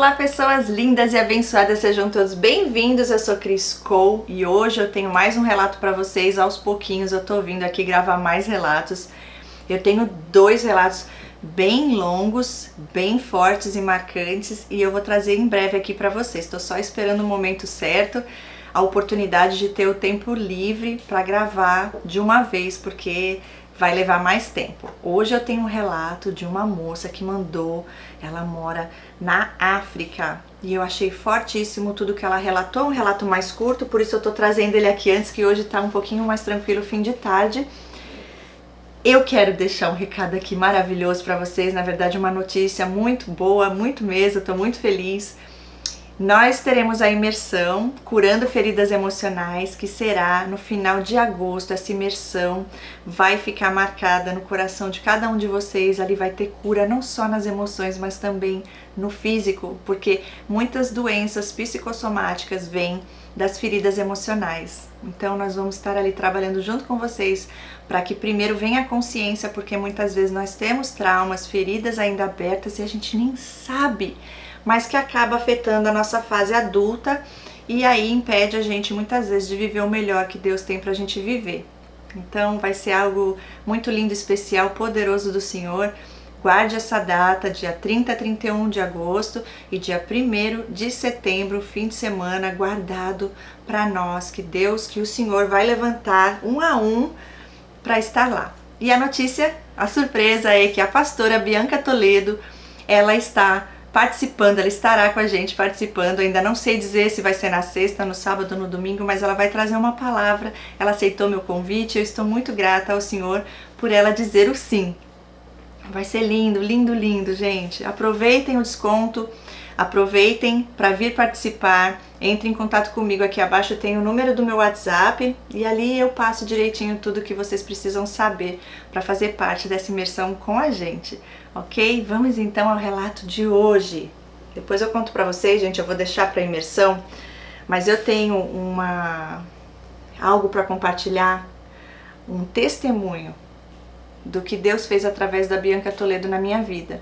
Olá pessoas lindas e abençoadas, sejam todos bem-vindos, eu sou Cris Cole e hoje eu tenho mais um relato para vocês. Aos pouquinhos eu tô vindo aqui gravar mais relatos. Eu tenho dois relatos bem longos, bem fortes e marcantes e eu vou trazer em breve aqui para vocês. Estou só esperando o momento certo, a oportunidade de ter o tempo livre para gravar de uma vez, porque vai levar mais tempo. Hoje eu tenho um relato de uma moça que mandou, ela mora na África e eu achei fortíssimo tudo que ela relatou, um relato mais curto, por isso eu tô trazendo ele aqui antes, que hoje tá um pouquinho mais tranquilo, fim de tarde. Eu quero deixar um recado aqui maravilhoso para vocês, na verdade uma notícia muito boa, muito mesmo, eu tô muito feliz. Nós teremos a imersão Curando Feridas Emocionais, que será no final de agosto. Essa imersão vai ficar marcada no coração de cada um de vocês. Ali vai ter cura não só nas emoções, mas também no físico, porque muitas doenças psicossomáticas vêm das feridas emocionais. Então nós vamos estar ali trabalhando junto com vocês para que primeiro venha a consciência, porque muitas vezes nós temos traumas, feridas ainda abertas e a gente nem sabe, mas que acaba afetando a nossa fase adulta e aí impede a gente muitas vezes de viver o melhor que Deus tem pra gente viver. Então vai ser algo muito lindo, especial, poderoso do Senhor. Guarde essa data, dia 30 a 31 de agosto e dia 1º de setembro, fim de semana, guardado para nós, que Deus, que o Senhor vai levantar um a um para estar lá. E a notícia, a surpresa é que a pastora Bianca Toledo, ela está participando, ela estará com a gente participando. Ainda não sei dizer se vai ser na sexta, no sábado ou no domingo, mas ela vai trazer uma palavra. Ela aceitou meu convite, eu estou muito grata ao Senhor por ela dizer o sim. Vai ser lindo, lindo, lindo, gente. Aproveitem o desconto, aproveitem para vir participar. Entre em contato comigo, aqui abaixo tem o número do meu WhatsApp e ali eu passo direitinho tudo que vocês precisam saber para fazer parte dessa imersão com a gente, ok? Vamos então ao relato de hoje. Depois eu conto para vocês, gente, eu vou deixar para imersão, mas eu tenho algo para compartilhar, um testemunho do que Deus fez através da Bianca Toledo na minha vida.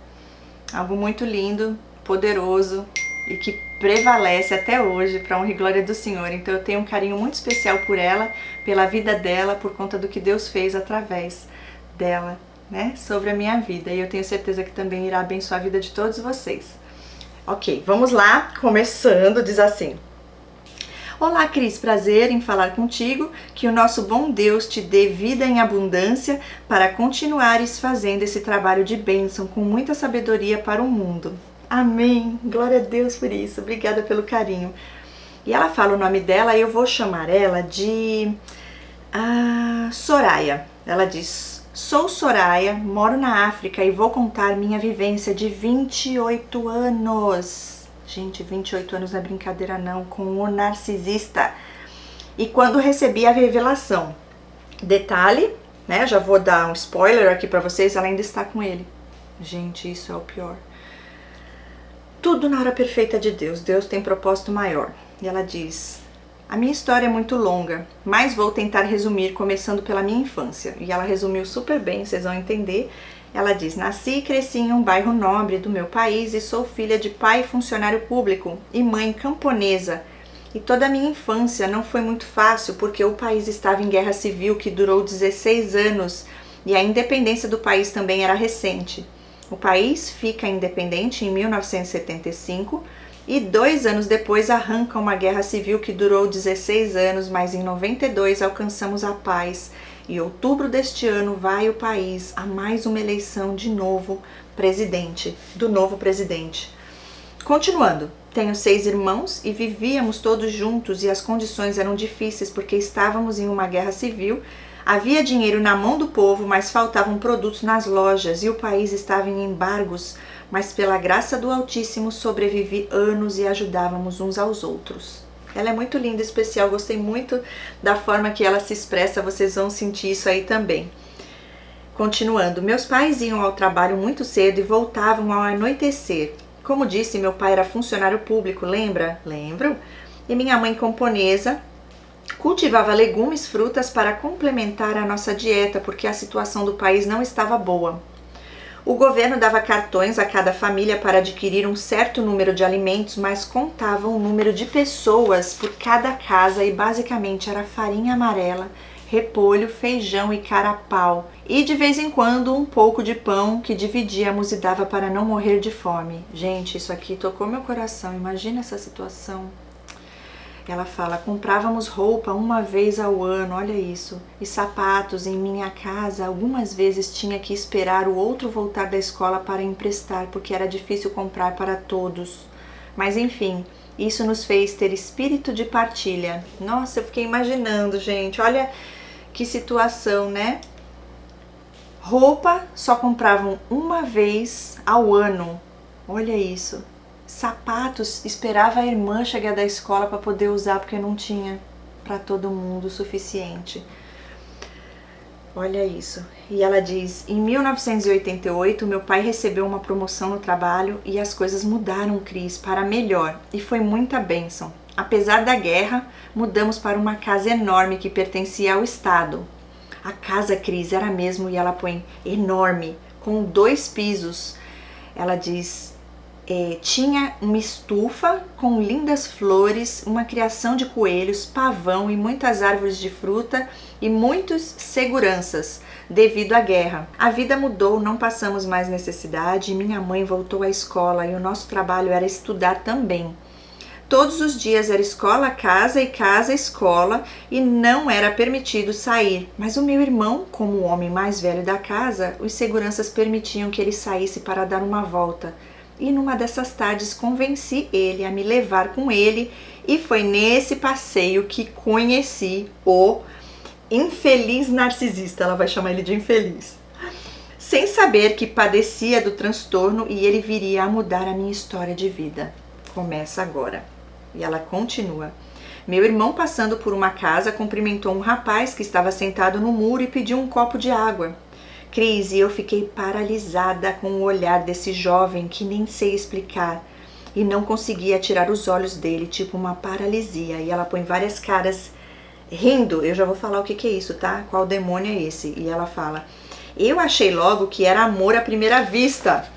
Algo muito lindo, poderoso e que prevalece até hoje, para honra e glória do Senhor. Então eu tenho um carinho muito especial por ela, pela vida dela, por conta do que Deus fez através dela, né, sobre a minha vida. E eu tenho certeza que também irá abençoar a vida de todos vocês. Ok, vamos lá, começando, diz assim: Olá Cris, prazer em falar contigo, que o nosso bom Deus te dê vida em abundância para continuares fazendo esse trabalho de bênção com muita sabedoria para o mundo. Amém, glória a Deus por isso, obrigada pelo carinho. E ela fala o nome dela e eu vou chamar ela de Soraya. Ela diz: sou Soraya, moro na África e vou contar minha vivência de 28 anos. Gente, 28 anos não é brincadeira não, com o narcisista. E quando recebi a revelação, detalhe, né, já vou dar um spoiler aqui pra vocês, ela ainda está com ele. Gente, isso é o pior. Tudo na hora perfeita de Deus, Deus tem propósito maior. E ela diz: a minha história é muito longa, mas vou tentar resumir começando pela minha infância. E ela resumiu super bem, vocês vão entender. Ela diz: nasci e cresci em um bairro nobre do meu país e sou filha de pai funcionário público e mãe camponesa. E toda a minha infância não foi muito fácil porque o país estava em guerra civil que durou 16 anos e a independência do país também era recente. O país fica independente em 1975 e 2 anos depois arranca uma guerra civil que durou 16 anos, mas em 92 alcançamos a paz. Em outubro deste ano vai o país a mais uma eleição de novo presidente, do novo presidente. Continuando, tenho 6 irmãos e vivíamos todos juntos e as condições eram difíceis porque estávamos em uma guerra civil. Havia dinheiro na mão do povo, mas faltavam produtos nas lojas e o país estava em embargos, mas pela graça do Altíssimo sobrevivi anos e ajudávamos uns aos outros. Ela é muito linda, especial, gostei muito da forma que ela se expressa, vocês vão sentir isso aí também. Continuando, meus pais iam ao trabalho muito cedo e voltavam ao anoitecer. Como disse, meu pai era funcionário público, lembra? Lembro. E minha mãe camponesa cultivava legumes, frutas para complementar a nossa dieta, porque a situação do país não estava boa. O governo dava cartões a cada família para adquirir um certo número de alimentos, mas contava o número de pessoas por cada casa e basicamente era farinha amarela, repolho, feijão e carapau. E de vez em quando um pouco de pão que dividíamos e dava para não morrer de fome. Gente, isso aqui tocou meu coração, imagina essa situação. Ela fala, comprávamos roupa uma vez ao ano, olha isso, e sapatos em minha casa, algumas vezes tinha que esperar o outro voltar da escola para emprestar, porque era difícil comprar para todos. Mas enfim, isso nos fez ter espírito de partilha. Nossa, eu fiquei imaginando, gente, olha que situação, né? Roupa só compravam uma vez ao ano, olha isso. Sapatos, esperava a irmã chegar da escola para poder usar porque não tinha para todo mundo o suficiente. Olha isso. E ela diz, em 1988 meu pai recebeu uma promoção no trabalho e as coisas mudaram, Cris, para melhor e foi muita bênção. Apesar da guerra, mudamos para uma casa enorme que pertencia ao estado. A casa, Cris, era mesmo, e ela põe enorme, com 2 pisos. Ela diz... tinha uma estufa com lindas flores, uma criação de coelhos, pavão e muitas árvores de fruta e muitas seguranças devido à guerra. A vida mudou, não passamos mais necessidade e minha mãe voltou à escola e o nosso trabalho era estudar também. Todos os dias era escola, casa, escola e não era permitido sair. Mas o meu irmão, como o homem mais velho da casa, os seguranças permitiam que ele saísse para dar uma volta. E numa dessas tardes convenci ele a me levar com ele e foi nesse passeio que conheci o infeliz narcisista, ela vai chamar ele de infeliz. Sem saber que padecia do transtorno e ele viria a mudar a minha história de vida. Começa agora. E ela continua. Meu irmão, passando por uma casa, cumprimentou um rapaz que estava sentado no muro e pediu um copo de água. Cris, e eu fiquei paralisada com o olhar desse jovem que nem sei explicar e não conseguia tirar os olhos dele, tipo uma paralisia. E ela põe várias caras rindo. Eu já vou falar o que é isso, tá? Qual demônio é esse? E ela fala, eu achei logo que era amor à primeira vista.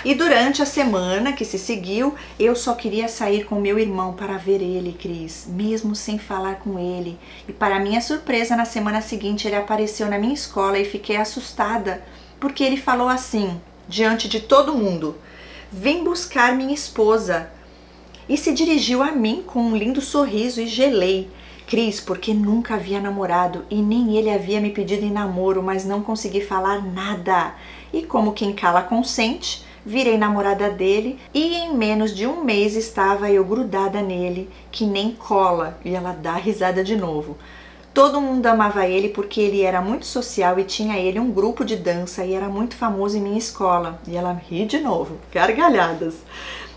E durante a semana que se seguiu, eu só queria sair com meu irmão para ver ele, Cris, mesmo sem falar com ele. E para minha surpresa, na semana seguinte ele apareceu na minha escola e fiquei assustada, porque ele falou assim, diante de todo mundo, vem buscar minha esposa. E se dirigiu a mim com um lindo sorriso e gelei. Cris, porque nunca havia namorado e nem ele havia me pedido em namoro, mas não consegui falar nada. E como quem cala consente, virei namorada dele e em menos de um mês estava eu grudada nele, que nem cola. E ela dá risada de novo. Todo mundo amava ele porque ele era muito social e tinha ele um grupo de dança e era muito famoso em minha escola. E ela ri de novo, gargalhadas.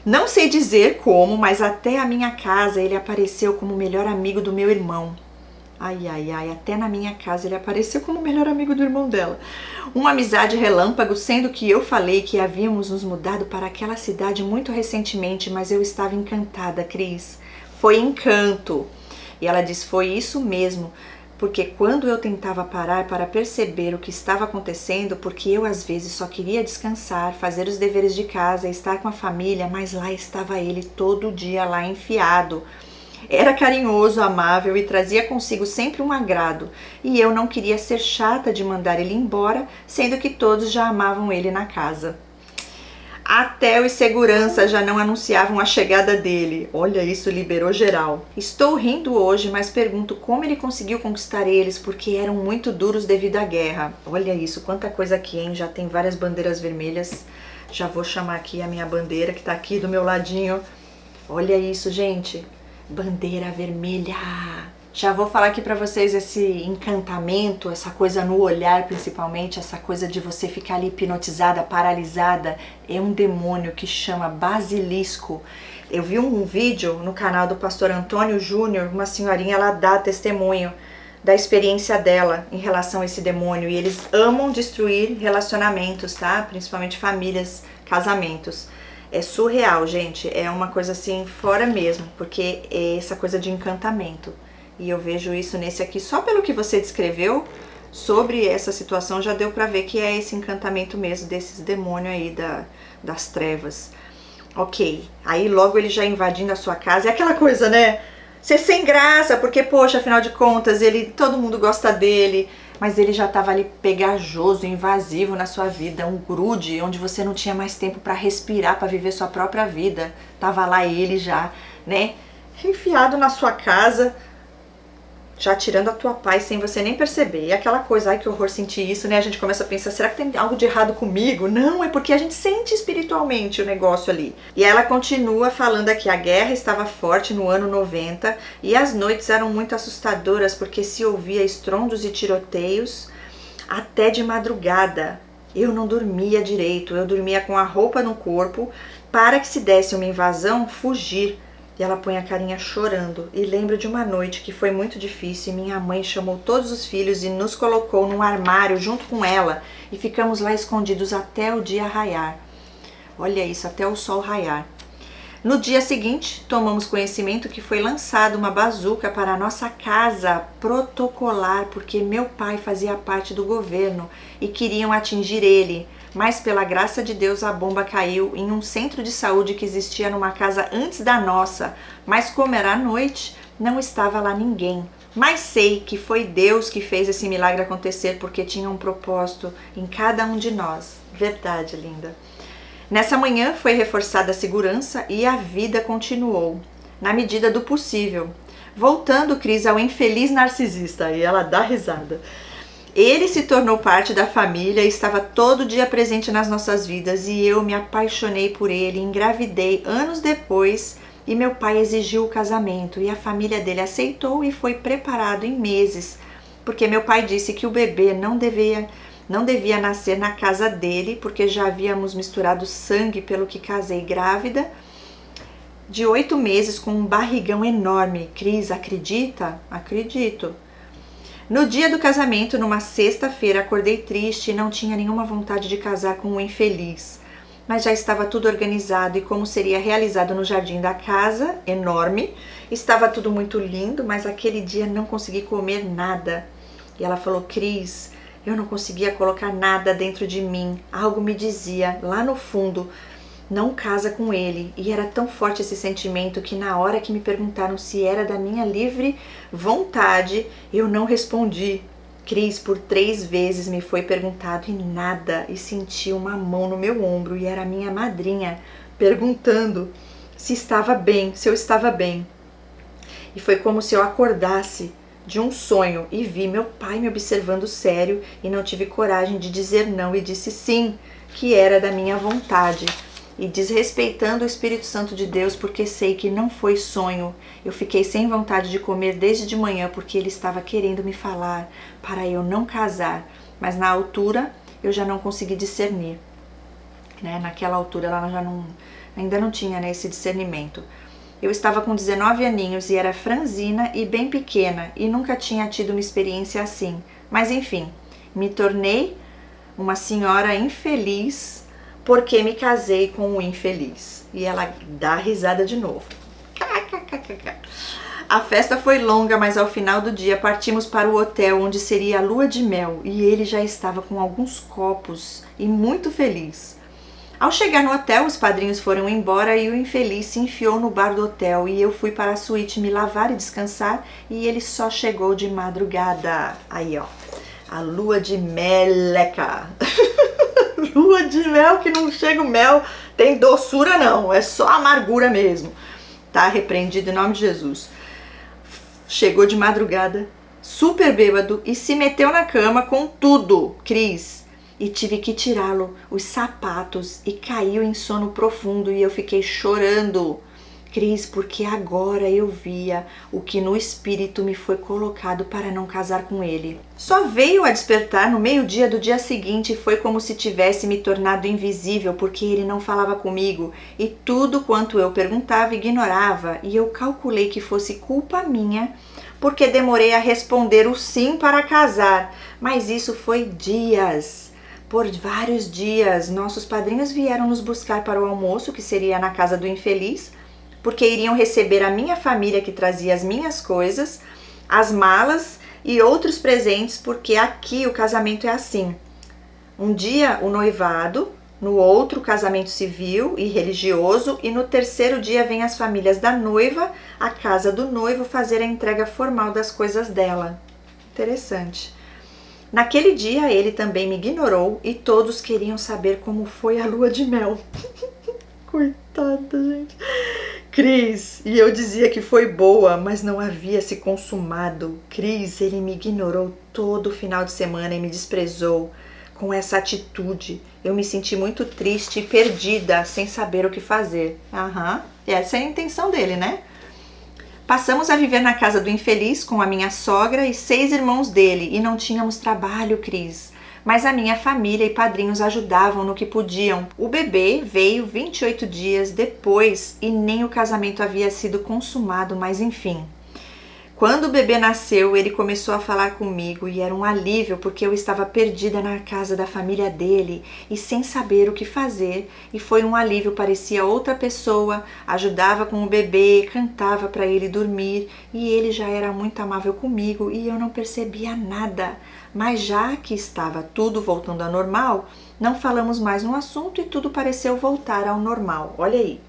Não sei dizer como, mas até a minha casa ele apareceu como o melhor amigo do meu irmão. Ai, ai, ai, até na minha casa ele apareceu como o melhor amigo do irmão dela. Uma amizade relâmpago, sendo que eu falei que havíamos nos mudado para aquela cidade muito recentemente, mas eu estava encantada, Cris. Foi encanto. E ela diz, foi isso mesmo, porque quando eu tentava parar para perceber o que estava acontecendo, porque eu às vezes só queria descansar, fazer os deveres de casa, estar com a família, mas lá estava ele todo dia lá enfiado. Era carinhoso, amável e trazia consigo sempre um agrado, e eu não queria ser chata de mandar ele embora, sendo que todos já amavam ele na casa. Até os seguranças já não anunciavam a chegada dele. Olha, isso liberou geral. Estou rindo hoje, mas pergunto como ele conseguiu conquistar eles, porque eram muito duros devido à guerra. Olha isso, quanta coisa aqui, hein? Já tem várias bandeiras vermelhas. Já vou chamar aqui a minha bandeira, que tá aqui do meu ladinho. Olha isso, gente. Bandeira vermelha. Já vou falar aqui pra vocês esse encantamento, essa coisa no olhar principalmente, essa coisa de você ficar ali hipnotizada, paralisada, é um demônio que chama basilisco. Eu vi um vídeo no canal do pastor Antônio Júnior, uma senhorinha, ela dá testemunho da experiência dela em relação a esse demônio, e eles amam destruir relacionamentos, tá? Principalmente famílias, casamentos. É surreal, gente, é uma coisa assim fora mesmo, porque é essa coisa de encantamento. E eu vejo isso nesse aqui, só pelo que você descreveu, sobre essa situação já deu pra ver que é esse encantamento mesmo desses demônios aí das trevas. Ok, aí logo ele já invadindo a sua casa, é aquela coisa, né? Ser sem graça, porque, poxa, afinal de contas, todo mundo gosta dele, mas ele já tava ali pegajoso, invasivo na sua vida, um grude, onde você não tinha mais tempo pra respirar, pra viver sua própria vida. Tava lá ele já, né, enfiado na sua casa, já tirando a tua paz sem você nem perceber. E aquela coisa, ai que horror sentir isso, né? A gente começa a pensar, será que tem algo de errado comigo? Não, é porque a gente sente espiritualmente o negócio ali. E ela continua falando aqui, a guerra estava forte no ano 90 e as noites eram muito assustadoras porque se ouvia estrondos e tiroteios até de madrugada. Eu não dormia direito, eu dormia com a roupa no corpo para que se desse uma invasão, fugir. E ela põe a carinha chorando e lembra de uma noite que foi muito difícil e minha mãe chamou todos os filhos e nos colocou num armário junto com ela e ficamos lá escondidos até o dia raiar. Olha isso, até o sol raiar. No dia seguinte, tomamos conhecimento que foi lançada uma bazuca para a nossa casa protocolar porque meu pai fazia parte do governo e queriam atingir ele. Mas pela graça de Deus a bomba caiu em um centro de saúde que existia numa casa antes da nossa, mas como era à noite, não estava lá ninguém. Mas sei que foi Deus que fez esse milagre acontecer porque tinha um propósito em cada um de nós. Verdade, linda. Nessa manhã foi reforçada a segurança e a vida continuou, na medida do possível. Voltando, Cris, ao infeliz narcisista, e ela dá risada. Ele se tornou parte da família e estava todo dia presente nas nossas vidas e eu me apaixonei por ele, engravidei anos depois e meu pai exigiu o casamento e a família dele aceitou e foi preparado em meses, porque meu pai disse que o bebê não devia nascer na casa dele, porque já havíamos misturado sangue pelo que casei grávida de 8 meses com um barrigão enorme. Cris, acredita? Acredito. No dia do casamento, numa sexta-feira, acordei triste e não tinha nenhuma vontade de casar com um infeliz. Mas já estava tudo organizado e como seria realizado no jardim da casa, enorme. Estava tudo muito lindo, mas aquele dia não consegui comer nada. E ela falou, Cris, eu não conseguia colocar nada dentro de mim. Algo me dizia, lá no fundo, não casa com ele. E era tão forte esse sentimento que na hora que me perguntaram se era da minha livre vontade, eu não respondi. Cris, por 3 vezes me foi perguntado e nada. E senti uma mão no meu ombro e era a minha madrinha perguntando se estava bem, se eu estava bem. E foi como se eu acordasse de um sonho e vi meu pai me observando sério e não tive coragem de dizer não e disse sim, que era da minha vontade. E desrespeitando o Espírito Santo de Deus, porque sei que não foi sonho. Eu fiquei sem vontade de comer desde de manhã, porque ele estava querendo me falar para eu não casar. Mas na altura, eu já não consegui discernir. Né? Naquela altura, ela ainda não tinha, né, esse discernimento. Eu estava com 19 aninhos e era franzina e bem pequena, e nunca tinha tido uma experiência assim. Mas enfim, me tornei uma senhora infeliz, porque me casei com um infeliz. E ela dá risada de novo. A festa foi longa, mas ao final do dia partimos para o hotel onde seria a lua de mel e ele já estava com alguns copos e muito feliz. Ao chegar no hotel, os padrinhos foram embora e o infeliz se enfiou no bar do hotel e eu fui para a suíte me lavar e descansar e ele só chegou de madrugada. Aí, ó, a lua de meleca. Lua de mel que não chega o mel, tem doçura não, é só amargura mesmo. Tá repreendido em nome de Jesus. Chegou de madrugada, super bêbado e se meteu na cama com tudo, Cris. E tive que tirá-lo, os sapatos, e caiu em sono profundo e eu fiquei chorando. Cris, porque agora eu via o que no espírito me foi colocado para não casar com ele. Só veio a despertar no meio-dia do dia seguinte e foi como se tivesse me tornado invisível porque ele não falava comigo e tudo quanto eu perguntava ignorava e eu calculei que fosse culpa minha porque demorei a responder o sim para casar, mas isso foi dias. Por vários dias, nossos padrinhos vieram nos buscar para o almoço que seria na casa do infeliz, porque iriam receber a minha família que trazia as minhas coisas, as malas e outros presentes, porque aqui o casamento é assim. Um dia o noivado, no outro o casamento civil e religioso, e no terceiro dia vêm as famílias da noiva à casa do noivo fazer a entrega formal das coisas dela. Interessante. Naquele dia ele também me ignorou e todos queriam saber como foi a lua de mel. Coitada, gente. Cris, e eu dizia que foi boa, mas não havia se consumado. Cris, ele me ignorou todo o final de semana e me desprezou. Com essa atitude, eu me senti muito triste e perdida, sem saber o que fazer. Essa é a intenção dele, né? Passamos a viver na casa do infeliz com a minha sogra e 6 irmãos dele, e não tínhamos trabalho, Cris. Mas a minha família e padrinhos ajudavam no que podiam. O bebê veio 28 dias depois e nem o casamento havia sido consumado, mas enfim. Quando o bebê nasceu, ele começou a falar comigo e era um alívio porque eu estava perdida na casa da família dele e sem saber o que fazer, e foi um alívio, parecia outra pessoa, ajudava com o bebê, cantava para ele dormir e ele já era muito amável comigo e eu não percebia nada. Mas já que estava tudo voltando ao normal, não falamos mais no assunto e tudo pareceu voltar ao normal. Olha aí.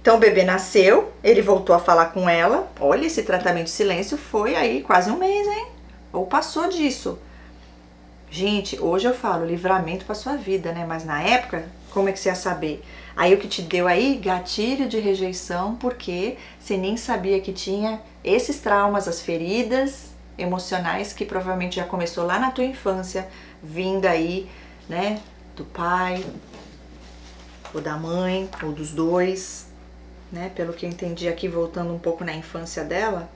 Então o bebê nasceu, ele voltou a falar com ela. Olha, esse tratamento de silêncio foi aí quase um mês, hein? Ou passou disso. Gente, hoje eu falo livramento para sua vida, né? Mas na época, como é que você ia saber? Aí o que te deu aí? Gatilho de rejeição, porque você nem sabia que tinha esses traumas, as feridas emocionais que provavelmente já começou lá na tua infância, vindo aí, né? Do pai, ou da mãe, ou dos dois. Né, pelo que eu entendi aqui, voltando um pouco na infância dela,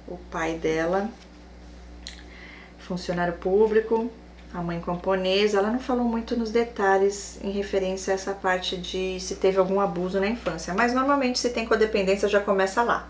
o pai dela, funcionário público, a mãe camponesa, ela não falou muito nos detalhes em referência a essa parte de se teve algum abuso na infância, mas normalmente se tem codependência já começa lá.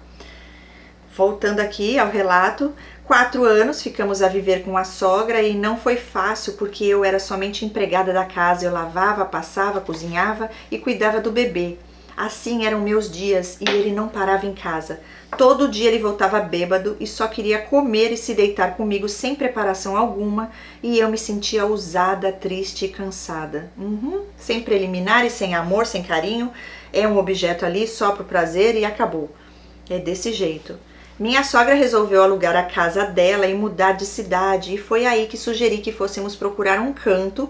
Voltando aqui ao relato, 4 anos ficamos a viver com a sogra e não foi fácil porque eu era somente empregada da casa, eu lavava, passava, cozinhava e cuidava do bebê. Assim eram meus dias e ele não parava em casa. Todo dia ele voltava bêbado e só queria comer e se deitar comigo sem preparação alguma e eu me sentia usada, triste e cansada. Sem preliminar e sem amor, sem carinho, é um objeto ali só pro prazer e acabou. É desse jeito. Minha sogra resolveu alugar a casa dela e mudar de cidade e foi aí que sugeri que fôssemos procurar um canto.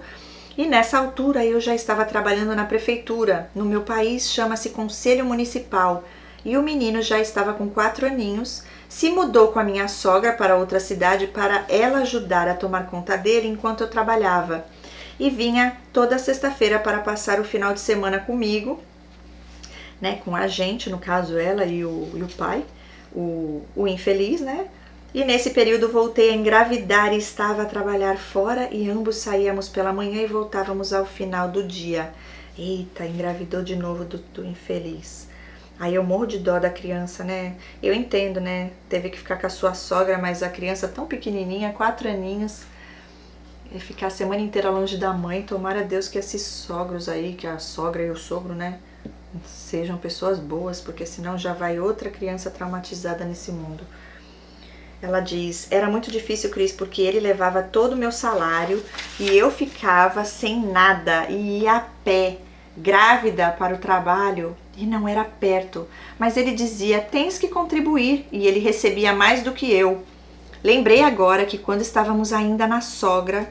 E nessa altura eu já estava trabalhando na prefeitura. No meu país chama-se Conselho Municipal. E o menino já estava com 4 aninhos, se mudou com a minha sogra para outra cidade para ela ajudar a tomar conta dele enquanto eu trabalhava. E vinha toda sexta-feira para passar o final de semana comigo, né, com a gente, no caso ela e o pai, o infeliz, né? E nesse período voltei a engravidar e estava a trabalhar fora e ambos saíamos pela manhã e voltávamos ao final do dia. Eita, engravidou de novo do infeliz. Aí eu morro de dó da criança, né? Eu entendo, né? Teve que ficar com a sua sogra, mas a criança tão pequenininha, 4 aninhos, ficar a semana inteira longe da mãe. Tomara a Deus que esses sogros aí, que a sogra e o sogro, né, sejam pessoas boas, porque senão já vai outra criança traumatizada nesse mundo. Ela diz, era muito difícil, Cris, porque ele levava todo o meu salário e eu ficava sem nada e ia a pé, grávida, para o trabalho e não era perto. Mas ele dizia, tens que contribuir, e ele recebia mais do que eu. Lembrei agora que quando estávamos ainda na sogra,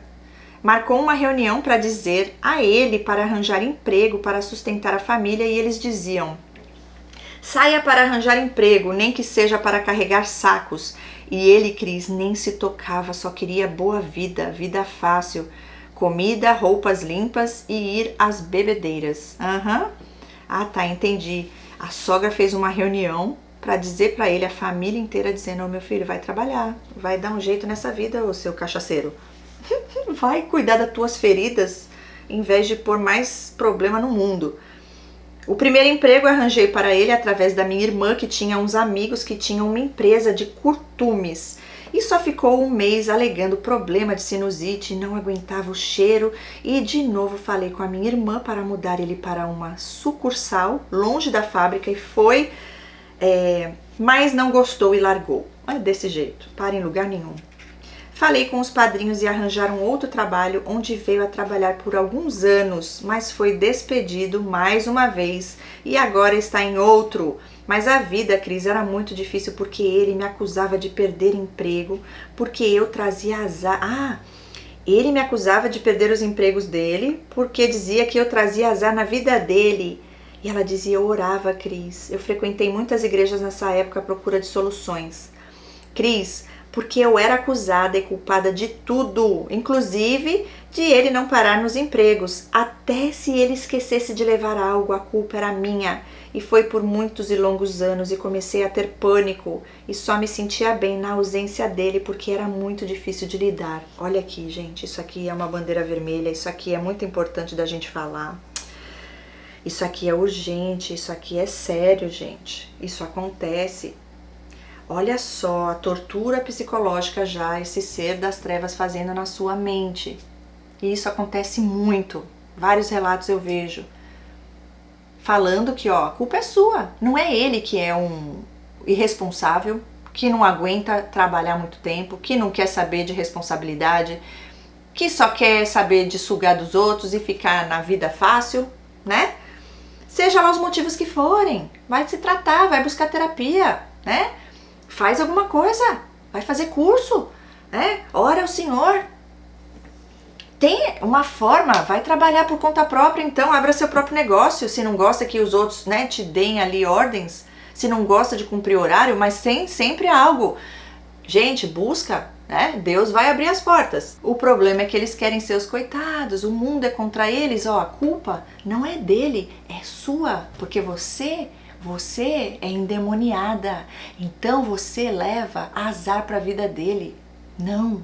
marcou uma reunião para dizer a ele para arranjar emprego para sustentar a família e eles diziam, saia para arranjar emprego, nem que seja para carregar sacos. E ele, Cris, nem se tocava, só queria boa vida, vida fácil, comida, roupas limpas e ir às bebedeiras. Ah, tá, entendi. A sogra fez uma reunião para dizer para ele, a família inteira, dizendo, meu filho, vai trabalhar, vai dar um jeito nessa vida, ô seu cachaceiro. Vai cuidar das tuas feridas, em vez de pôr mais problema no mundo. O primeiro emprego eu arranjei para ele através da minha irmã, que tinha uns amigos que tinham uma empresa de curtumes. E só ficou um mês alegando problema de sinusite, não aguentava o cheiro. E de novo falei com a minha irmã para mudar ele para uma sucursal, longe da fábrica, e foi, mas não gostou e largou. Olha, desse jeito, para em lugar nenhum. Falei com os padrinhos e arranjaram outro trabalho, onde veio a trabalhar por alguns anos, mas foi despedido mais uma vez e agora está em outro. Mas a vida, Cris, era muito difícil porque ele me acusava de perder emprego, porque eu trazia azar. Ele me acusava de perder os empregos dele, porque dizia que eu trazia azar na vida dele. E ela dizia, eu orava, Cris. Eu frequentei muitas igrejas nessa época à procura de soluções. Cris, porque eu era acusada e culpada de tudo, inclusive de ele não parar nos empregos. Até se ele esquecesse de levar algo, a culpa era minha. E foi por muitos e longos anos e comecei a ter pânico e só me sentia bem na ausência dele porque era muito difícil de lidar. Olha aqui, gente, isso aqui é uma bandeira vermelha, isso aqui é muito importante da gente falar. Isso aqui é urgente, isso aqui é sério, gente. Isso acontece. Olha só a tortura psicológica já esse ser das trevas fazendo na sua mente. E isso acontece muito. Vários relatos eu vejo. Falando que, ó, a culpa é sua. Não é ele que é um irresponsável, que não aguenta trabalhar muito tempo, que não quer saber de responsabilidade, que só quer saber de sugar dos outros e ficar na vida fácil, né? Seja lá os motivos que forem. Vai se tratar, vai buscar terapia, né? Faz alguma coisa, vai fazer curso, né? Ora ao Senhor. Tem uma forma, vai trabalhar por conta própria, então abra seu próprio negócio, se não gosta que os outros, né, te deem ali ordens, se não gosta de cumprir horário, mas tem sempre algo. Gente, busca, né? Deus vai abrir as portas. O problema é que eles querem ser os coitados, o mundo é contra eles, ó, a culpa não é dele, é sua, porque você é endemoniada, então você leva azar para a vida dele. Não.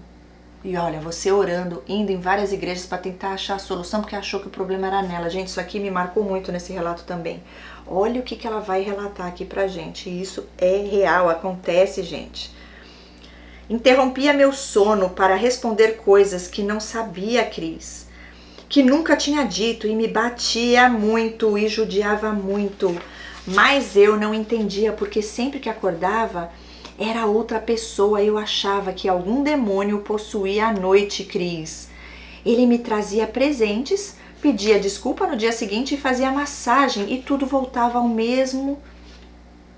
E olha, você orando, indo em várias igrejas para tentar achar a solução porque achou que o problema era nela. Gente, isso aqui me marcou muito nesse relato também. Olha o que ela vai relatar aqui pra gente. Isso é real, acontece, gente. Interrompia meu sono para responder coisas que não sabia, Cris, que nunca tinha dito, e me batia muito e judiava muito. Mas eu não entendia porque sempre que acordava era outra pessoa. Eu achava que algum demônio possuía a noite, Cris. Ele me trazia presentes, pedia desculpa no dia seguinte e fazia massagem e tudo voltava ao mesmo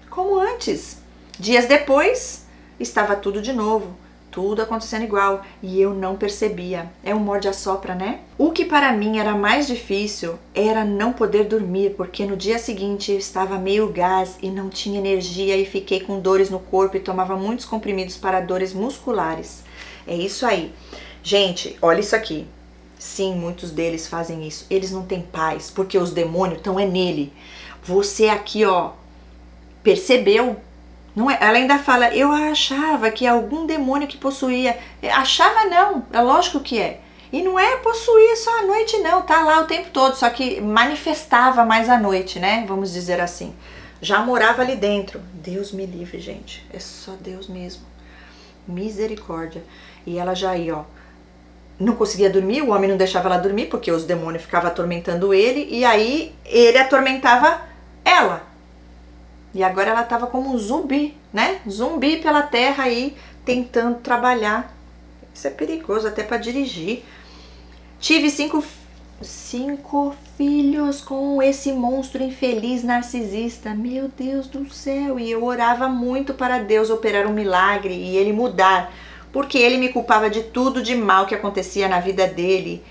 como antes. Dias depois, estava tudo de novo. Tudo acontecendo igual e eu não percebia. É um morde-a-sopra, né? O que para mim era mais difícil era não poder dormir, porque no dia seguinte eu estava meio gás e não tinha energia e fiquei com dores no corpo e tomava muitos comprimidos para dores musculares. É isso aí. Gente, olha isso aqui. Sim, muitos deles fazem isso. Eles não têm paz, porque os demônios estão nele. Você aqui, ó, percebeu? Não é? Ela ainda fala, eu achava que algum demônio que possuía. Achava não, é lógico que é. E não é possuir só à noite não, tá lá o tempo todo, só que manifestava mais à noite, né? Vamos dizer assim. Já morava ali dentro. Deus me livre, gente. É só Deus mesmo. Misericórdia. E ela já aí, ó, não conseguia dormir, o homem não deixava ela dormir, porque os demônios ficavam atormentando ele, e aí ele atormentava ela. E agora ela estava como um zumbi, né? Zumbi pela terra aí, tentando trabalhar. Isso é perigoso até para dirigir. Tive cinco filhos com esse monstro infeliz narcisista. Meu Deus do céu! E eu orava muito para Deus operar um milagre e ele mudar, porque ele me culpava de tudo de mal que acontecia na vida dele.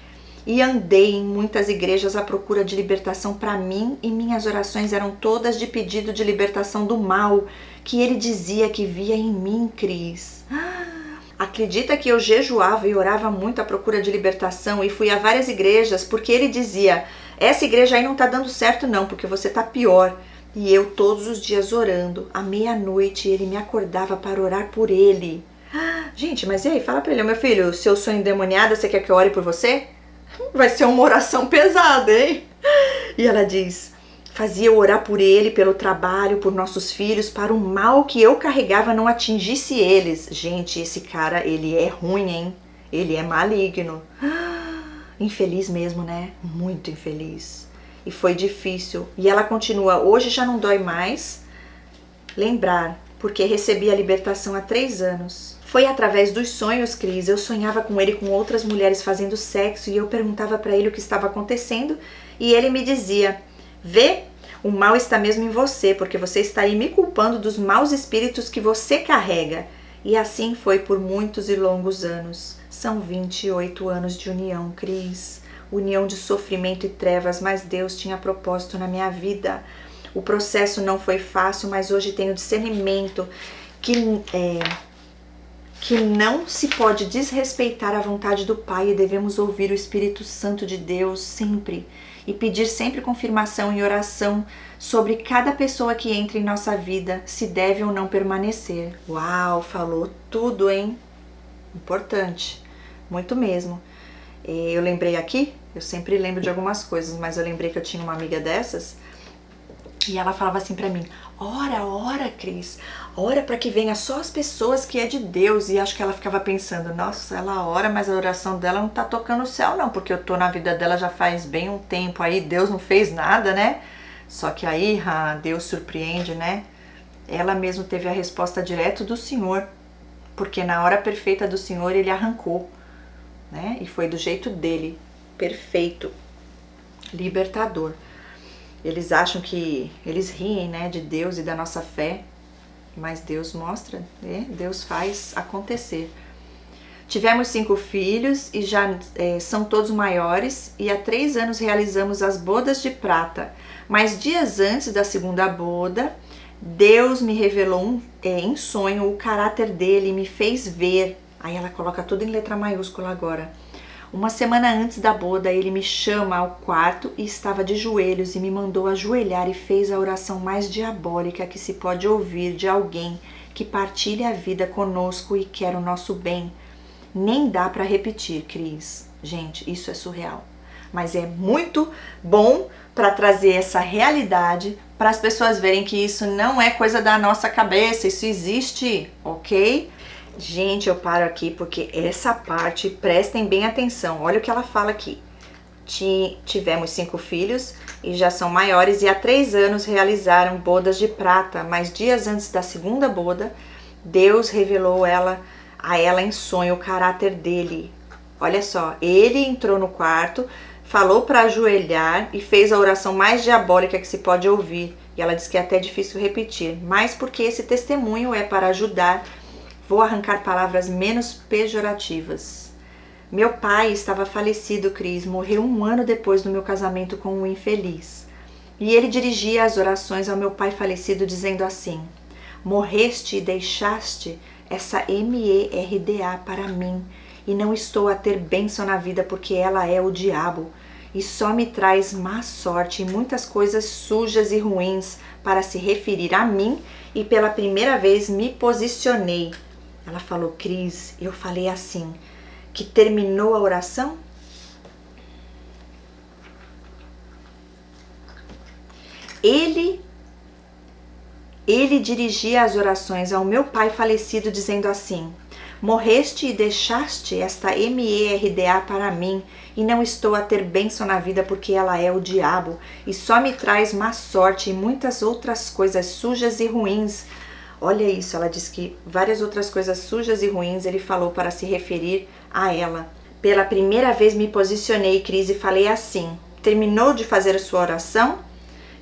E andei em muitas igrejas à procura de libertação para mim e minhas orações eram todas de pedido de libertação do mal que ele dizia que via em mim, Cris. Acredita que eu jejuava e orava muito à procura de libertação e fui a várias igrejas porque ele dizia, essa igreja aí não tá dando certo não, porque você tá pior. E eu todos os dias orando, à meia-noite ele me acordava para orar por ele. Gente, mas e aí, fala pra ele, meu filho, se eu sou endemoniada, você quer que eu ore por você? Vai ser uma oração pesada, hein? E ela diz, fazia eu orar por ele, pelo trabalho, por nossos filhos, para o mal que eu carregava não atingisse eles. Gente, esse cara, ele é ruim, hein? Ele é maligno. Infeliz mesmo, né? Muito infeliz. E foi difícil. E ela continua, hoje já não dói mais lembrar porque recebi a libertação há 3 anos. Foi através dos sonhos, Cris. Eu sonhava com ele com outras mulheres fazendo sexo e eu perguntava para ele o que estava acontecendo e ele me dizia: vê, o mal está mesmo em você, porque você está aí me culpando dos maus espíritos que você carrega. E assim foi por muitos e longos anos. São 28 anos de união, Cris. União de sofrimento e trevas, mas Deus tinha propósito na minha vida. O processo não foi fácil, mas hoje tenho discernimento que não se pode desrespeitar a vontade do Pai e devemos ouvir o Espírito Santo de Deus sempre e pedir sempre confirmação e oração sobre cada pessoa que entra em nossa vida, se deve ou não permanecer. Uau, falou tudo, hein? Importante, muito mesmo. Eu lembrei aqui, eu sempre lembro de algumas coisas, mas eu lembrei que eu tinha uma amiga dessas e ela falava assim pra mim: ora, Cris, ora pra que venha só as pessoas que é de Deus. E acho que ela ficava pensando: nossa, ela ora, mas a oração dela não tá tocando o céu não, porque eu tô na vida dela já faz bem um tempo aí, Deus não fez nada, né? Só que aí, Deus surpreende, né? Ela mesmo teve a resposta direto do Senhor, porque na hora perfeita do Senhor ele arrancou, né? E foi do jeito dele, perfeito, libertador. Eles acham que eles riem, né, de Deus e da nossa fé, mas Deus mostra, né? Deus faz acontecer. Tivemos 5 filhos e já são todos maiores e há 3 anos realizamos as bodas de prata. Mas dias antes da segunda boda, Deus me revelou em sonho o caráter dele e me fez ver. Aí ela coloca tudo em letra maiúscula agora. Uma semana antes da boda, ele me chama ao quarto e estava de joelhos e me mandou ajoelhar e fez a oração mais diabólica que se pode ouvir de alguém que partilha a vida conosco e quer o nosso bem. Nem dá para repetir, Cris. Gente, isso é surreal. Mas é muito bom para trazer essa realidade para as pessoas verem que isso não é coisa da nossa cabeça, isso existe, ok? Gente, eu paro aqui porque essa parte, prestem bem atenção, olha o que ela fala aqui. Tivemos 5 filhos e já são maiores e há 3 anos realizaram bodas de prata, mas dias antes da segunda boda, Deus revelou a ela em sonho o caráter dele. Olha só, ele entrou no quarto, falou para ajoelhar e fez a oração mais diabólica que se pode ouvir. E ela diz que é até difícil repetir, mas porque esse testemunho é para ajudar, vou arrancar palavras menos pejorativas. Meu pai estava falecido, Cris, morreu 1 ano depois do meu casamento com um infeliz. E ele dirigia as orações ao meu pai falecido dizendo assim: morreste e deixaste essa merda para mim, e não estou a ter bênção na vida porque ela é o diabo, e só me traz má sorte e muitas coisas sujas e ruins para se referir a mim, e pela primeira vez me posicionei. Ela falou: Cris, eu falei assim, que terminou a oração? Ele dirigia as orações ao meu pai falecido dizendo assim: morreste e deixaste esta merda para mim, e não estou a ter bênção na vida porque ela é o diabo, e só me traz má sorte e muitas outras coisas sujas e ruins. Olha isso, ela diz que várias outras coisas sujas e ruins ele falou para se referir a ela. Pela primeira vez me posicionei, Cris, e falei assim: terminou de fazer a sua oração?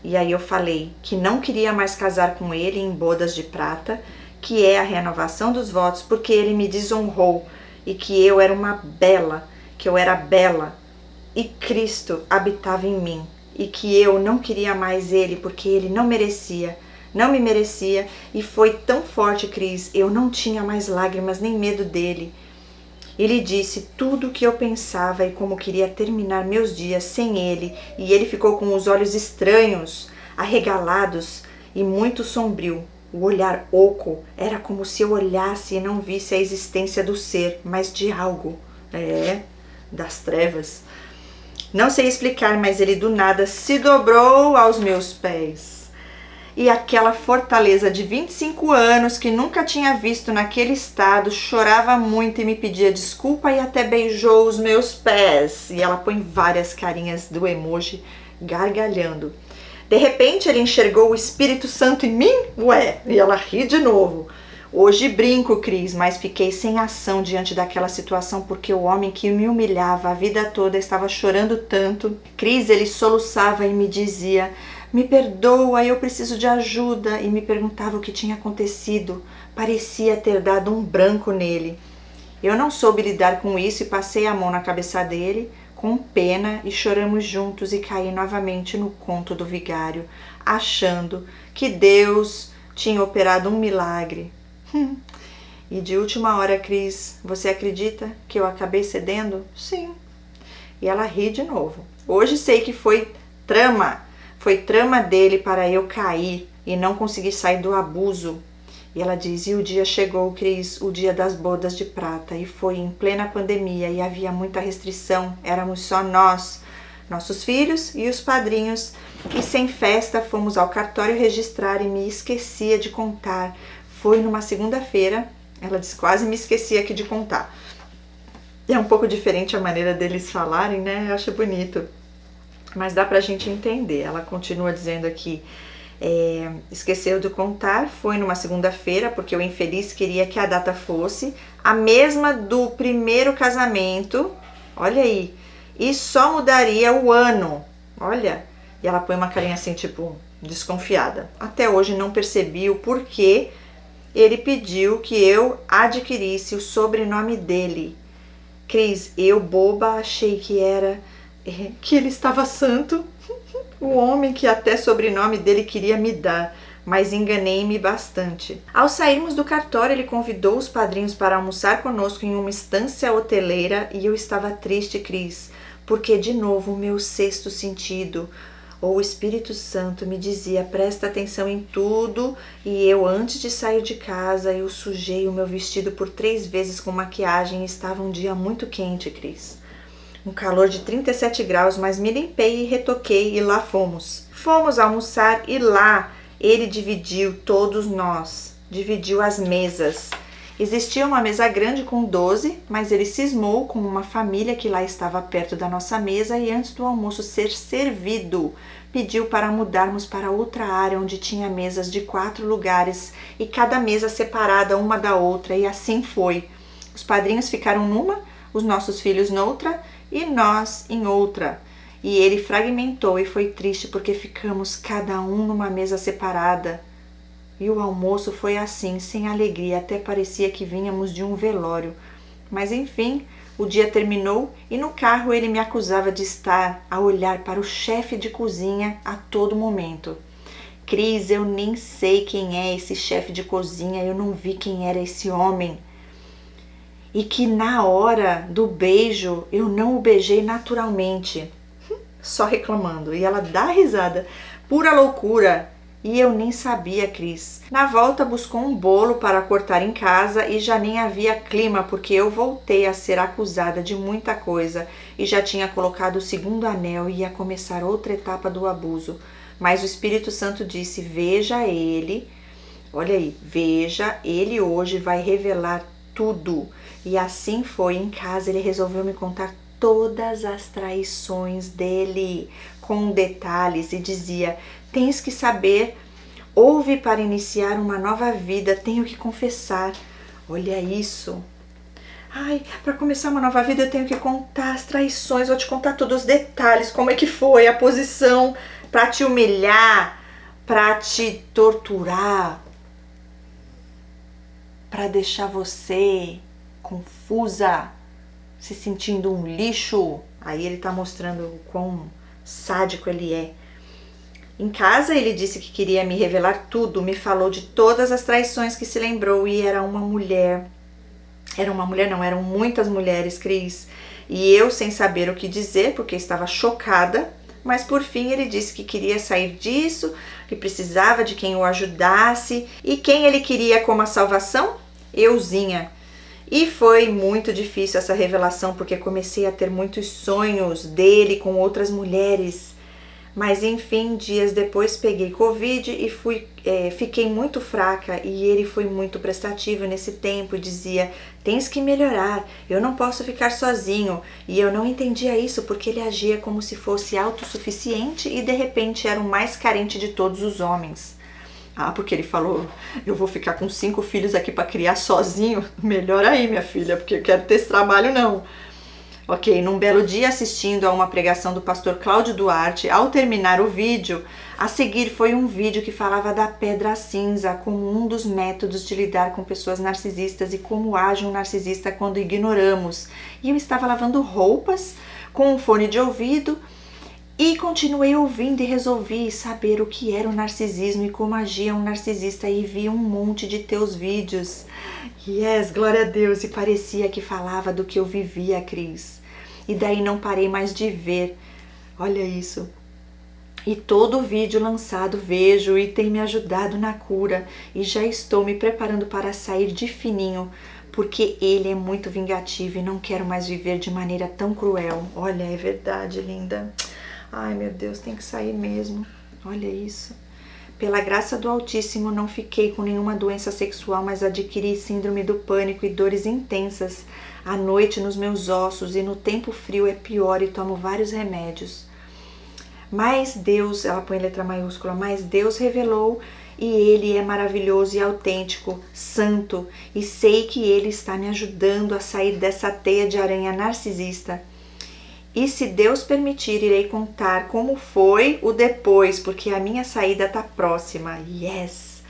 E aí eu falei que não queria mais casar com ele em bodas de prata, que é a renovação dos votos, porque ele me desonrou e que eu era bela e Cristo habitava em mim e que eu não queria mais ele porque ele não me merecia, e foi tão forte, Cris, eu não tinha mais lágrimas nem medo dele. Ele disse tudo o que eu pensava e como queria terminar meus dias sem ele, e ele ficou com os olhos estranhos, arregalados e muito sombrio. O olhar oco era como se eu olhasse e não visse a existência do ser, mas de algo, das trevas. Não sei explicar, mas ele do nada se dobrou aos meus pés. E aquela fortaleza de 25 anos que nunca tinha visto naquele estado chorava muito e me pedia desculpa e até beijou os meus pés. E ela põe várias carinhas do emoji gargalhando. De repente ele enxergou o Espírito Santo em mim? Ué, e ela ri de novo. Hoje brinco, Cris, mas fiquei sem ação diante daquela situação porque o homem que me humilhava a vida toda estava chorando tanto. Cris, ele soluçava e me dizia: me perdoa, eu preciso de ajuda, e me perguntava o que tinha acontecido. Parecia ter dado um branco nele. Eu não soube lidar com isso e passei a mão na cabeça dele com pena e choramos juntos e caí novamente no conto do vigário, achando que Deus tinha operado um milagre. E de última hora, Cris, você acredita que eu acabei cedendo? Sim. E ela ri de novo. Hoje sei que foi trama dele para eu cair e não conseguir sair do abuso. E ela diz, e o dia chegou, Cris, o dia das bodas de prata, e foi em plena pandemia e havia muita restrição, éramos só nós, nossos filhos e os padrinhos, e sem festa fomos ao cartório registrar e me esquecia de contar. Foi numa segunda-feira, ela diz, quase me esqueci aqui de contar. É um pouco diferente a maneira deles falarem, né? Eu acho bonito, mas dá pra gente entender. Ela continua dizendo aqui, esqueceu de contar, foi numa segunda-feira, porque o infeliz queria que a data fosse a mesma do primeiro casamento, olha aí, e só mudaria o ano, olha, e ela põe uma carinha assim, tipo, desconfiada. Até hoje não percebi o porquê ele pediu que eu adquirisse o sobrenome dele. Cris, eu boba achei que ele estava santo, o homem que até sobrenome dele queria me dar, mas enganei-me bastante. Ao sairmos do cartório, ele convidou os padrinhos para almoçar conosco em uma estância hoteleira e eu estava triste, Cris, porque de novo o meu sexto sentido, ou o Espírito Santo, me dizia, presta atenção em tudo, e eu, antes de sair de casa, eu sujei o meu vestido por 3 vezes com maquiagem e estava um dia muito quente, Cris. Um calor de 37 graus, mas me limpei e retoquei e lá fomos. Fomos almoçar e lá ele dividiu todos nós, dividiu as mesas. Existia uma mesa grande com 12, mas ele cismou com uma família que lá estava perto da nossa mesa e antes do almoço ser servido, pediu para mudarmos para outra área onde tinha mesas de 4 lugares e cada mesa separada uma da outra, e assim foi. Os padrinhos ficaram numa, os nossos filhos noutra e nós em outra. E ele fragmentou e foi triste porque ficamos cada um numa mesa separada. E o almoço foi assim, sem alegria, até parecia que vínhamos de um velório. Mas enfim, o dia terminou e no carro ele me acusava de estar a olhar para o chefe de cozinha a todo momento. Cris, eu nem sei quem é esse chefe de cozinha, eu não vi quem era esse homem. E que na hora do beijo eu não o beijei naturalmente, só reclamando. E ela dá risada, pura loucura. E eu nem sabia, Cris. Na volta buscou um bolo para cortar em casa e já nem havia clima porque eu voltei a ser acusada de muita coisa e já tinha colocado o 2º anel e ia começar outra etapa do abuso. Mas o Espírito Santo disse, veja ele, olha aí, veja, ele hoje vai revelar tudo. E assim foi, em casa ele resolveu me contar todas as traições dele, com detalhes, e dizia, tens que saber, ouve para iniciar uma nova vida, tenho que confessar. Olha isso. Ai, para começar uma nova vida eu tenho que contar as traições, vou te contar todos os detalhes, como é que foi, a posição, para te humilhar, para te torturar, para deixar você confusa, se sentindo um lixo. Aí ele tá mostrando o quão sádico ele é. Em casa ele disse que queria me revelar tudo, me falou de todas as traições que se lembrou e eram muitas mulheres, Cris. E eu sem saber o que dizer, porque estava chocada, mas por fim ele disse que queria sair disso, que precisava de quem o ajudasse. E quem ele queria como a salvação? Euzinha. E foi muito difícil essa revelação, porque comecei a ter muitos sonhos dele com outras mulheres. Mas enfim, dias depois peguei Covid e fiquei muito fraca, e ele foi muito prestativo nesse tempo e dizia: tens que melhorar, eu não posso ficar sozinho. E eu não entendia isso porque ele agia como se fosse autossuficiente e de repente era o mais carente de todos os homens. Ah, porque ele falou: eu vou ficar com 5 filhos aqui para criar sozinho? Melhor aí, minha filha, porque eu quero ter esse trabalho não. Ok, num belo dia, assistindo a uma pregação do pastor Cláudio Duarte, ao terminar o vídeo, a seguir foi um vídeo que falava da pedra cinza como um dos métodos de lidar com pessoas narcisistas e como age um narcisista quando ignoramos. E eu estava lavando roupas com um fone de ouvido e continuei ouvindo e resolvi saber o que era o narcisismo e como agia um narcisista, e vi um monte de teus vídeos. Yes, glória a Deus! E parecia que falava do que eu vivia, Cris. E daí não parei mais de ver. Olha isso. E todo vídeo lançado vejo e tem me ajudado na cura. E já estou me preparando para sair de fininho, porque ele é muito vingativo e não quero mais viver de maneira tão cruel. Olha, é verdade, linda. Ai, meu Deus, tem que sair mesmo. Olha isso. Pela graça do Altíssimo, não fiquei com nenhuma doença sexual, mas adquiri síndrome do pânico e dores intensas à noite nos meus ossos, e no tempo frio é pior e tomo vários remédios. Mas Deus, ela põe letra maiúscula, mas Deus revelou, e Ele é maravilhoso e autêntico, santo, e sei que Ele está me ajudando a sair dessa teia de aranha narcisista. E se Deus permitir, irei contar como foi o depois, porque a minha saída está próxima. Yes!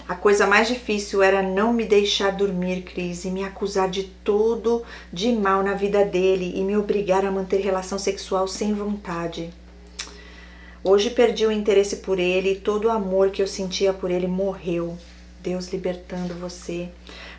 A coisa mais difícil era não me deixar dormir, Cris, e me acusar de tudo de mal na vida dele e me obrigar a manter relação sexual sem vontade. Hoje perdi o interesse por ele e todo o amor que eu sentia por ele morreu. Deus libertando você.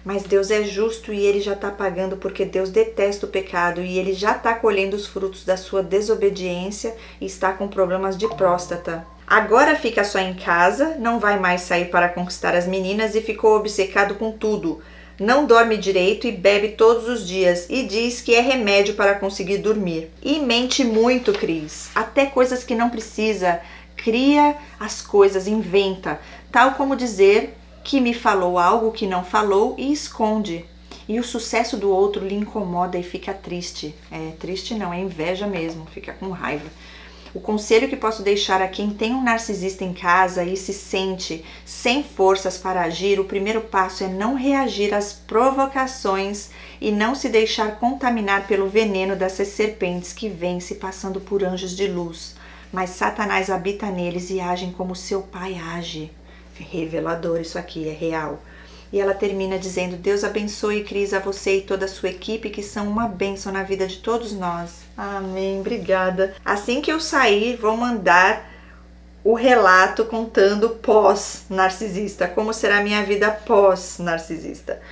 Mas Deus é justo e Ele já está pagando, porque Deus detesta o pecado e Ele já está colhendo os frutos da sua desobediência e está com problemas de próstata. Agora fica só em casa, não vai mais sair para conquistar as meninas e ficou obcecado com tudo. Não dorme direito e bebe todos os dias e diz que é remédio para conseguir dormir. E mente muito, Cris. Até coisas que não precisa. Cria as coisas, inventa. Tal como dizer que me falou algo que não falou e esconde. E o sucesso do outro lhe incomoda e fica triste. Triste não, é inveja mesmo, fica com raiva. O conselho que posso deixar a quem tem um narcisista em casa e se sente sem forças para agir, o primeiro passo é não reagir às provocações e não se deixar contaminar pelo veneno dessas serpentes que vêm se passando por anjos de luz. Mas Satanás habita neles e agem como seu pai age. Revelador, isso aqui é real. E ela termina dizendo: Deus abençoe, Cris, a você e toda a sua equipe, que são uma bênção na vida de todos nós. Amém, obrigada. Assim que eu sair, vou mandar o relato contando pós-narcisista, como será a minha vida pós-narcisista.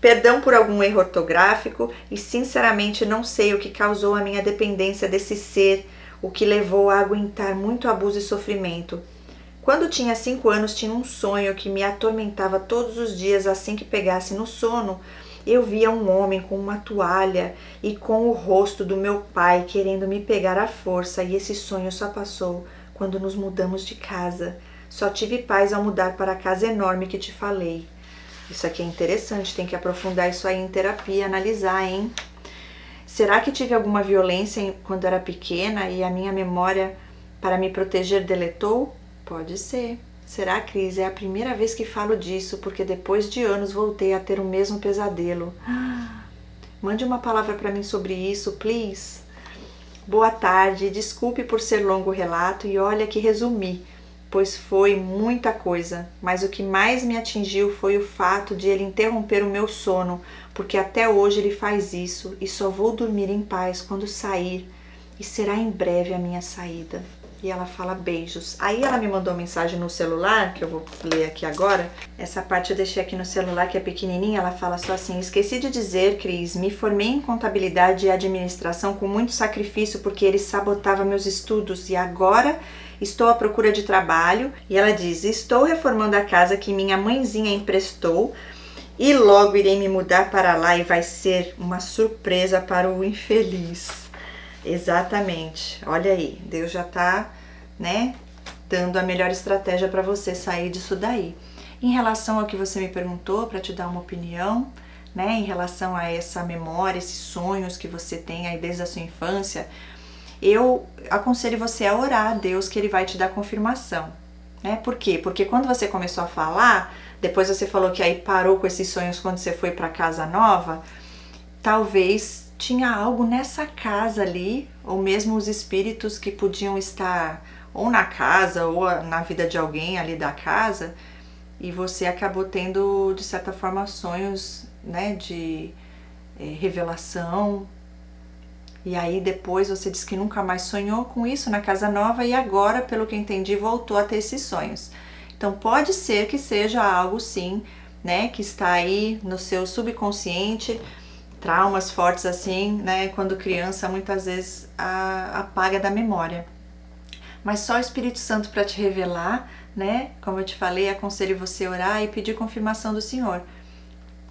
Perdão por algum erro ortográfico e sinceramente não sei o que causou a minha dependência desse ser, o que levou a aguentar muito abuso e sofrimento. Quando tinha 5 anos, tinha um sonho que me atormentava todos os dias. Assim que pegasse no sono, eu via um homem com uma toalha e com o rosto do meu pai querendo me pegar à força, e esse sonho só passou quando nos mudamos de casa. Só tive paz ao mudar para a casa enorme que te falei. Isso aqui é interessante, tem que aprofundar isso aí em terapia, analisar, hein? Será que tive alguma violência quando era pequena e a minha memória para me proteger deletou? Pode ser. Será, Cris? É a primeira vez que falo disso, porque depois de anos voltei a ter o mesmo pesadelo. Mande uma palavra para mim sobre isso, please. Boa tarde, desculpe por ser longo o relato e olha que resumi, pois foi muita coisa, mas o que mais me atingiu foi o fato de ele interromper o meu sono, porque até hoje ele faz isso e só vou dormir em paz quando sair, e será em breve a minha saída. E ela fala beijos. Aí ela me mandou mensagem no celular, que eu vou ler aqui agora. Essa parte eu deixei aqui no celular, que é pequenininha. Ela fala só assim: esqueci de dizer, Cris, me formei em contabilidade e administração com muito sacrifício porque ele sabotava meus estudos e agora estou à procura de trabalho. E ela diz: estou reformando a casa que minha mãezinha emprestou e logo irei me mudar para lá e vai ser uma surpresa para o infeliz. Exatamente, olha aí, Deus já tá né, dando a melhor estratégia para você sair disso daí. Em relação ao que você me perguntou, para te dar uma opinião, né, em relação a essa memória, esses sonhos que você tem aí desde a sua infância, eu aconselho você a orar a Deus que Ele vai te dar confirmação. Né? Por quê? Porque quando você começou a falar, depois você falou que aí parou com esses sonhos quando você foi para casa nova, talvez tinha algo nessa casa ali, ou mesmo os espíritos que podiam estar ou na casa ou na vida de alguém ali da casa, e você acabou tendo, de certa forma, sonhos, né, de revelação. E aí depois você disse que nunca mais sonhou com isso na casa nova e agora, pelo que entendi, voltou a ter esses sonhos. Então pode ser que seja algo sim, né, que está aí no seu subconsciente, traumas fortes assim, né, quando criança muitas vezes apaga da memória. Mas só o Espírito Santo para te revelar, né, como eu te falei, aconselho você a orar e pedir confirmação do Senhor.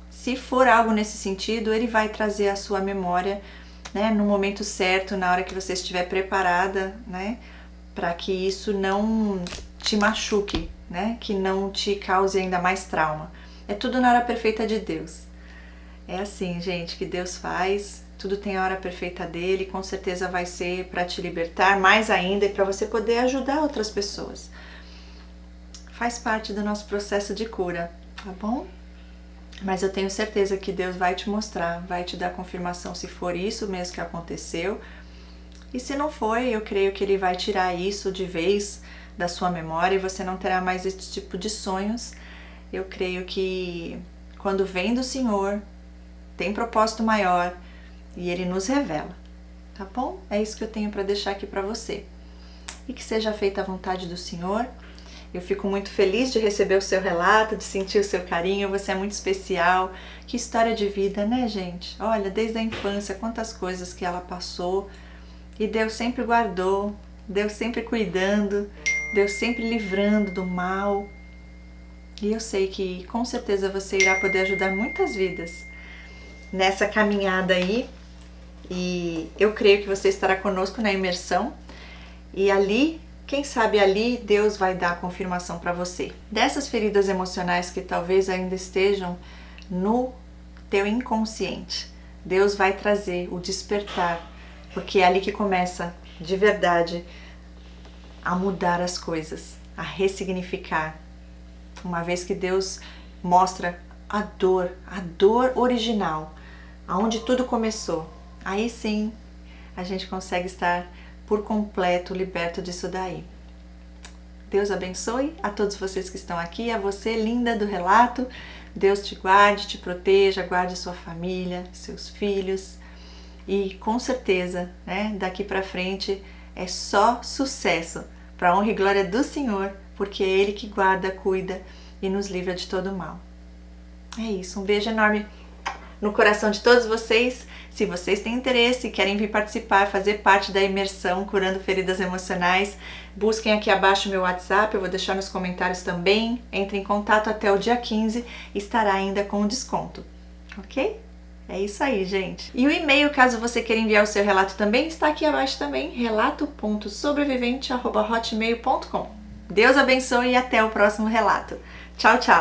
Se for algo nesse sentido, Ele vai trazer à sua memória, né, no momento certo, na hora que você estiver preparada, né, para que isso não te machuque, né, que não te cause ainda mais trauma. É tudo na hora perfeita de Deus. É assim, gente, que Deus faz, tudo tem a hora perfeita dele, com certeza vai ser para te libertar mais ainda e para você poder ajudar outras pessoas. Faz parte do nosso processo de cura, tá bom? Mas eu tenho certeza que Deus vai te mostrar, vai te dar confirmação se for isso mesmo que aconteceu. E se não foi, eu creio que Ele vai tirar isso de vez da sua memória e você não terá mais esse tipo de sonhos. Eu creio que quando vem do Senhor, tem propósito maior e Ele nos revela, tá bom? É isso que eu tenho para deixar aqui para você. E que seja feita a vontade do Senhor. Eu fico muito feliz de receber o seu relato, de sentir o seu carinho, você é muito especial. Que história de vida, né, gente? Olha, desde a infância, quantas coisas que ela passou e Deus sempre guardou, Deus sempre cuidando, Deus sempre livrando do mal. E eu sei que com certeza você irá poder ajudar muitas vidas nessa caminhada aí. E eu creio que você estará conosco na imersão e ali, quem sabe ali Deus vai dar a confirmação para você. Dessas feridas emocionais que talvez ainda estejam no teu inconsciente, Deus vai trazer o despertar, porque é ali que começa de verdade a mudar as coisas, a ressignificar. Uma vez que Deus mostra a dor original, aonde tudo começou, aí sim a gente consegue estar por completo liberto disso daí. Deus abençoe a todos vocês que estão aqui, a você, linda do relato. Deus te guarde, te proteja, guarde sua família, seus filhos. E com certeza, né, daqui para frente é só sucesso, para a honra e glória do Senhor, porque é Ele que guarda, cuida e nos livra de todo mal. É isso, um beijo enorme no coração de todos vocês. Se vocês têm interesse e querem vir participar, fazer parte da imersão Curando Feridas Emocionais, busquem aqui abaixo meu WhatsApp, eu vou deixar nos comentários também. Entre em contato até o dia 15, estará ainda com desconto, ok? É isso aí, gente. E o e-mail, caso você queira enviar o seu relato também, está aqui abaixo também, relato.sobrevivente@hotmail.com. Deus abençoe e até o próximo relato. Tchau, tchau!